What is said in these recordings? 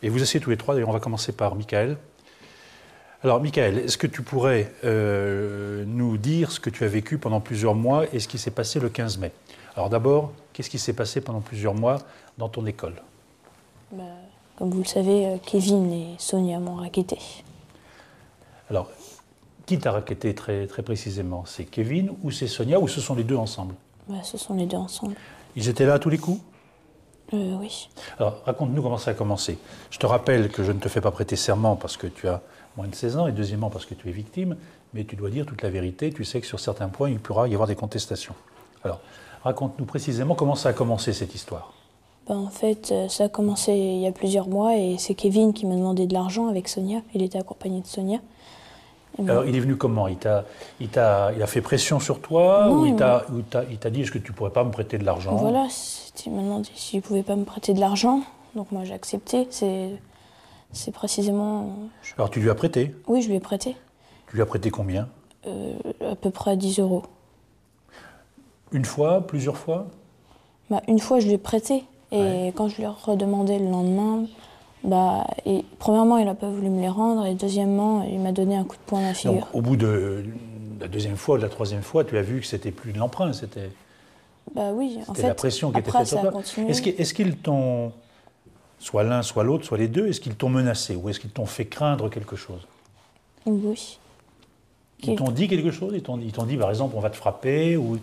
Et vous asseyez tous les trois, d'ailleurs on va commencer par Michael. Alors Michael, est-ce que tu pourrais nous dire ce que tu as vécu pendant plusieurs mois et ce qui s'est passé le 15 mai? Alors d'abord, qu'est-ce qui s'est passé pendant plusieurs mois dans ton école? Comme vous le savez, Kevin et Sonia m'ont racketté. Alors, qui t'a racketté très précisément? C'est Kevin ou c'est Sonia ou ce sont les deux ensemble? Ce sont les deux ensemble. Ils étaient là à tous les coups? Oui. Alors, raconte-nous comment ça a commencé. Je te rappelle que je ne te fais pas prêter serment parce que tu as moins de 16 ans et deuxièmement parce que tu es victime, mais tu dois dire toute la vérité. Tu sais que sur certains points, il pourra y avoir des contestations. Alors, raconte-nous précisément comment ça a commencé cette histoire. En fait, ça a commencé il y a plusieurs mois et c'est Kevin qui m'a demandé de l'argent avec Sonia. Il était accompagné de Sonia. Alors, il est venu comment? Il a fait pression sur toi? Non, ou il t'a dit est-ce que tu ne pourrais pas me prêter de l'argent? Voilà, il m'a demandé s'il ne pouvait pas me prêter de l'argent. Donc moi j'ai accepté. C'est précisément... Alors tu lui as prêté? Oui, je lui ai prêté. Tu lui as prêté combien? À peu près 10 €. Une fois? Plusieurs fois? Une fois je lui ai prêté. Et quand je lui ai redemandé le lendemain, premièrement, il n'a pas voulu me les rendre, et deuxièmement, il m'a donné un coup de poing dans la figure. Donc, au bout de la deuxième fois, de la troisième fois, tu as vu que c'était plus de l'emprunt, c'était... Oui, en fait, la pression qui était faite sur toi. Est-ce qu'ils t'ont, soit l'un, soit l'autre, soit les deux, est-ce qu'ils t'ont menacé ou est-ce qu'ils t'ont fait craindre quelque chose? Oui. Ils t'ont dit quelque chose? Ils t'ont dit, par exemple, on va te frapper ou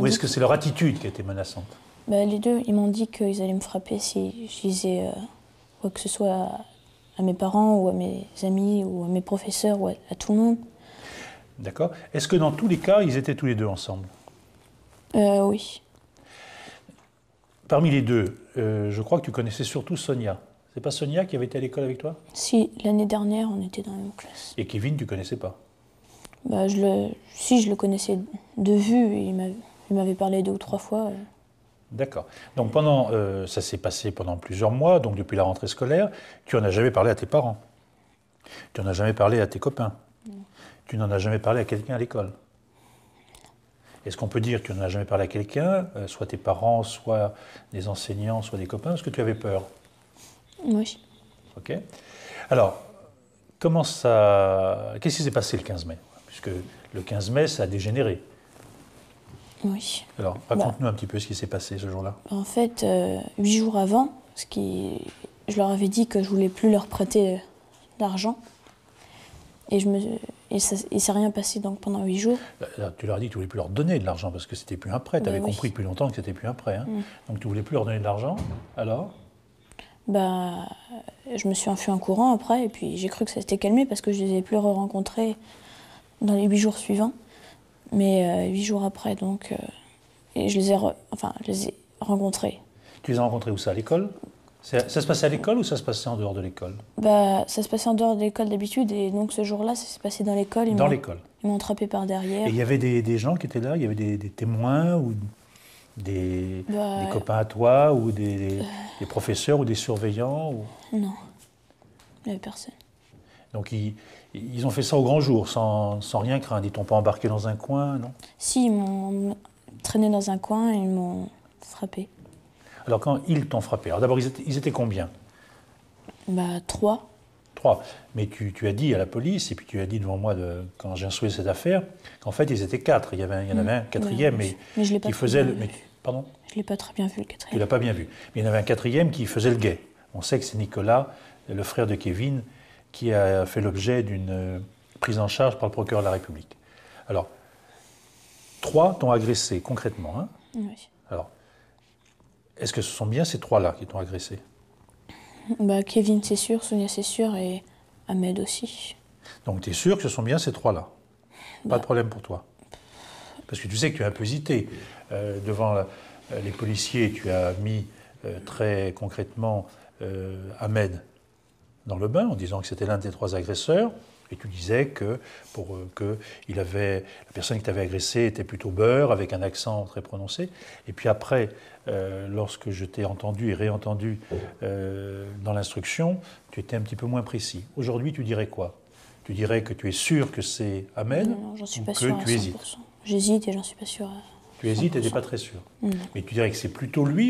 est-ce que c'est leur attitude qui a été menaçante? Les deux, ils m'ont dit qu'ils allaient me frapper si je disais quoi que ce soit à mes parents ou à mes amis ou à mes professeurs ou à tout le monde. D'accord. Est-ce que dans tous les cas, ils étaient tous les deux ensemble? Oui. Parmi les deux, je crois que tu connaissais surtout Sonia. C'est pas Sonia qui avait été à l'école avec toi? Si, l'année dernière, on était dans la même classe. Et Kevin, tu connaissais pas? Si, je le connaissais de vue, il m'avait parlé 2 ou 3 fois. D'accord. Donc ça s'est passé pendant plusieurs mois, donc depuis la rentrée scolaire, tu n'en as jamais parlé à tes parents? Tu n'en as jamais parlé à tes copains? Non. Tu n'en as jamais parlé à quelqu'un à l'école? Est-ce qu'on peut dire que tu n'en as jamais parlé à quelqu'un, soit tes parents, soit des enseignants, soit des copains, parce que tu avais peur? Oui. Ok. Alors, qu'est-ce qui s'est passé le 15 mai? Puisque le 15 mai, ça a dégénéré. Oui. Alors, raconte-nous un petit peu ce qui s'est passé ce jour-là. En fait, 8 jours avant, je leur avais dit que je voulais plus leur prêter d'argent. Et il ne s'est rien passé donc pendant 8 jours. Là, tu leur as dit que tu ne voulais plus leur donner de l'argent parce que c'était plus un prêt. Tu avais compris depuis longtemps que c'était plus un prêt. Hein. Donc tu ne voulais plus leur donner de l'argent. Alors? Je me suis enfui en courant après et puis j'ai cru que ça s'était calmé parce que je ne les ai plus re-rencontrés dans les 8 jours suivants. Mais 8 jours après, donc, et je les ai rencontrés. Tu les as rencontrés où ça? À l'école? Ça se passait à l'école ou ça se passait en dehors de l'école? Ça se passait en dehors de l'école d'habitude et donc ce jour-là, ça s'est passé dans l'école. Dans l'école? Ils m'ont attrapé par derrière. Et il y avait des gens qui étaient là? Il y avait des témoins ou des copains à toi ou des professeurs ou des surveillants Non, il n'y avait personne. Donc ils ont fait ça au grand jour, sans rien craindre. Ils t'ont pas embarqué dans un coin, non? Si, ils m'ont traîné dans un coin et ils m'ont frappé. Alors quand ils t'ont frappé, alors d'abord ils étaient combien? 3. 3. Mais tu as dit à la police, et puis tu as dit devant moi quand j'ai instruit cette affaire, qu'en fait ils étaient 4. Il y en avait un quatrième mais je l'ai pas qui faisait le... Pardon? Je ne l'ai pas très bien vu, le quatrième. Tu ne l'as pas bien vu. Mais il y en avait un quatrième qui faisait le guet. On sait que c'est Nicolas, le frère de Kevin, qui a fait l'objet d'une prise en charge par le procureur de la République. Alors, 3 t'ont agressé concrètement, hein? Oui. Alors, est-ce que ce sont bien ces 3-là qui t'ont agressé? Kevin, c'est sûr, Sonia, c'est sûr, et Ahmed aussi. Donc, tu es sûr que ce sont bien ces 3-là? Pas de problème pour toi? Parce que tu sais que tu as un peu hésité. Devant les policiers, tu as mis très concrètement Ahmed dans le bain en disant que c'était l'un des 3 agresseurs. Et tu disais que la personne qui t'avait agressé était plutôt beurre, avec un accent très prononcé. Et puis après, lorsque je t'ai entendu et réentendu dans l'instruction, tu étais un petit peu moins précis. Aujourd'hui, tu dirais quoi? Tu dirais que tu es sûr que c'est Ahmed? Non, j'en suis pas sûre à 100%. J'hésite et j'en suis pas sûre. Tu hésites et tu n'es pas très sûr. Mais tu dirais que c'est plutôt lui